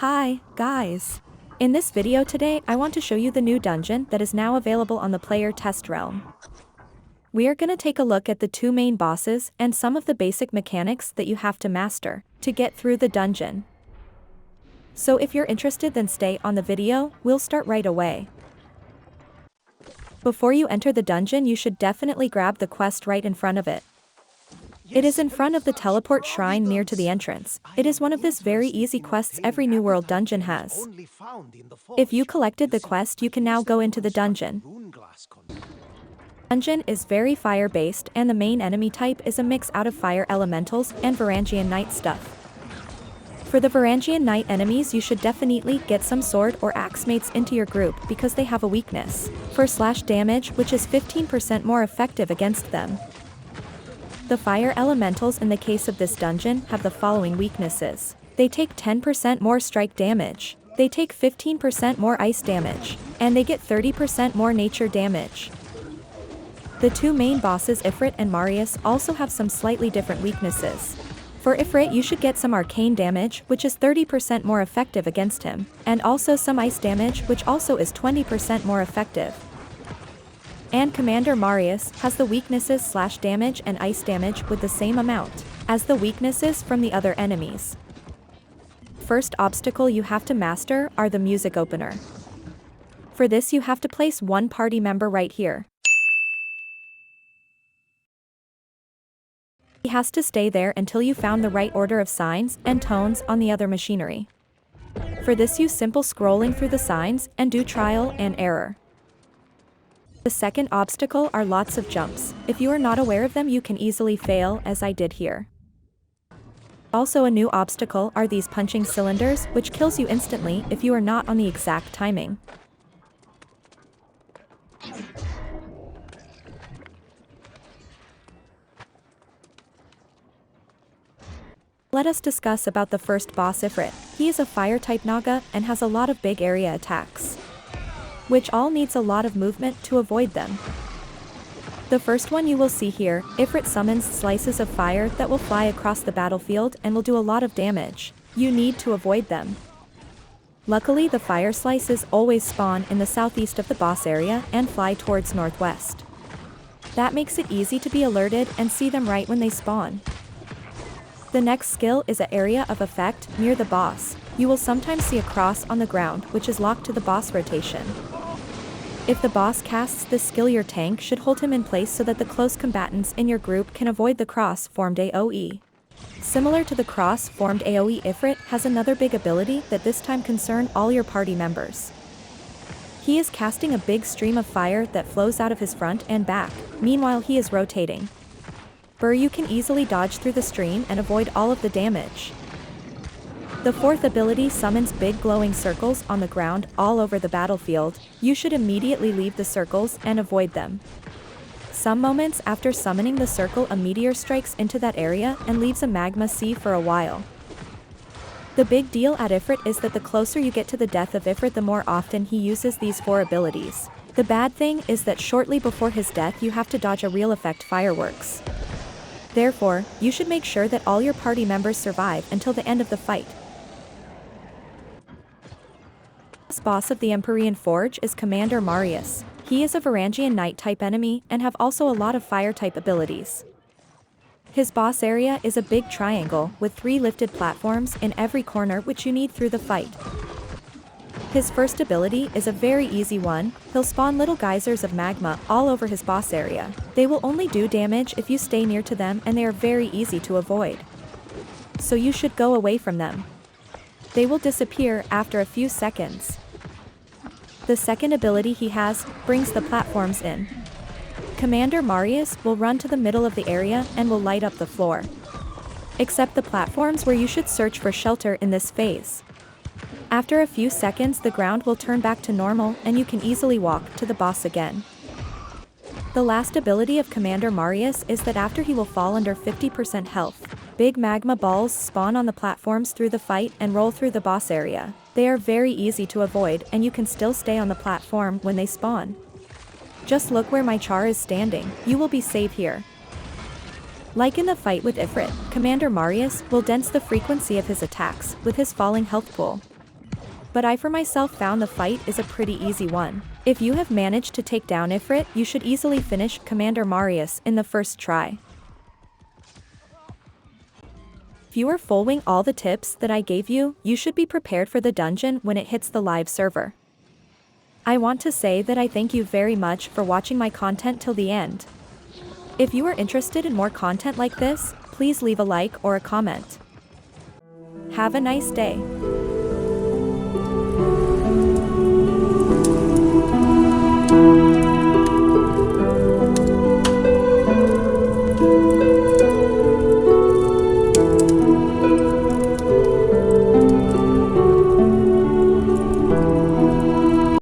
Hi, guys. In this video today I want to show you the new dungeon that is now available on the player test realm. We are gonna take a look at the two main bosses and some of the basic mechanics that you have to master to get through the dungeon. So if you're interested, then stay on the video, we'll start right away. Before you enter the dungeon, you should definitely grab the quest right in front of it. It is in front of the teleport shrine near to the entrance. It is one of this very easy quests every New World dungeon has. If you collected the quest, you can now go into the dungeon. Dungeon is very fire-based, and the main enemy type is a mix out of fire elementals and Varangian Knight stuff. For the Varangian Knight enemies, you should definitely get some sword or axe mates into your group because they have a weakness for slash damage, which is 15% more effective against them. The fire elementals in the case of this dungeon have the following weaknesses. They take 10% more strike damage, they take 15% more ice damage, and they get 30% more nature damage. The two main bosses Ifrit and Marius also have some slightly different weaknesses. For Ifrit, you should get some arcane damage, which is 30% more effective against him, and also some ice damage, which also is 20% more effective. And Commander Marius has the weaknesses slash damage and ice damage with the same amount as the weaknesses from the other enemies. First obstacle you have to master are the music opener. For this you have to place one party member right here. He has to stay there until you found the right order of signs and tones on the other machinery. For this, use simple scrolling through the signs and do trial and error. The second obstacle are lots of jumps. If you are not aware of them, you can easily fail, as I did here. Also, a new obstacle are these punching cylinders, which kills you instantly if you are not on the exact timing. Let us discuss about the first boss Ifrit. He is a fire-type Naga and has a lot of big area attacks, which all needs a lot of movement to avoid them. The first one you will see here, Ifrit summons slices of fire that will fly across the battlefield and will do a lot of damage. You need to avoid them. Luckily, the fire slices always spawn in the southeast of the boss area and fly towards northwest. That makes it easy to be alerted and see them right when they spawn. The next skill is an area of effect near the boss. You will sometimes see a cross on the ground, which is locked to the boss rotation. If the boss casts this skill, your tank should hold him in place so that the close combatants in your group can avoid the cross-formed AoE. Similar to the cross-formed AoE, Ifrit has another big ability that this time concern all your party members. He is casting a big stream of fire that flows out of his front and back, meanwhile he is rotating. You can easily dodge through the stream and avoid all of the damage. The fourth ability summons big glowing circles on the ground all over the battlefield. You should immediately leave the circles and avoid them. Some moments after summoning the circle, a meteor strikes into that area and leaves a magma sea for a while. The big deal at Ifrit is that the closer you get to the death of Ifrit, the more often he uses these four abilities. The bad thing is that shortly before his death you have to dodge a real effect fireworks. Therefore, you should make sure that all your party members survive until the end of the fight. The boss of the Empyrean Forge is Commander Marius. He is a Varangian Knight type enemy and have also a lot of fire type abilities. His boss area is a big triangle with 3 lifted platforms in every corner, which you need through the fight. His first ability is a very easy one. He'll spawn little geysers of magma all over his boss area. They will only do damage if you stay near to them, and they are very easy to avoid. So you should go away from them. They will disappear after a few seconds. The second ability he has brings the platforms in. Commander Marius will run to the middle of the area and will light up the floor. Except the platforms, where you should search for shelter in this phase. After a few seconds, the ground will turn back to normal and you can easily walk to the boss again. The last ability of Commander Marius is that after he will fall under 50% health, big magma balls spawn on the platforms through the fight and roll through the boss area. They are very easy to avoid and you can still stay on the platform when they spawn. Just look where my char is standing, you will be safe here. Like in the fight with Ifrit, Commander Marius will dense the frequency of his attacks with his falling health pool. but I for myself found the fight is a pretty easy one. If you have managed to take down Ifrit, you should easily finish Commander Marius in the first try. If you are following all the tips that I gave you, you should be prepared for the dungeon when it hits the live server. I want to say that I thank you very much for watching my content till the end. If you are interested in more content like this, please leave a like or a comment. Have a nice day.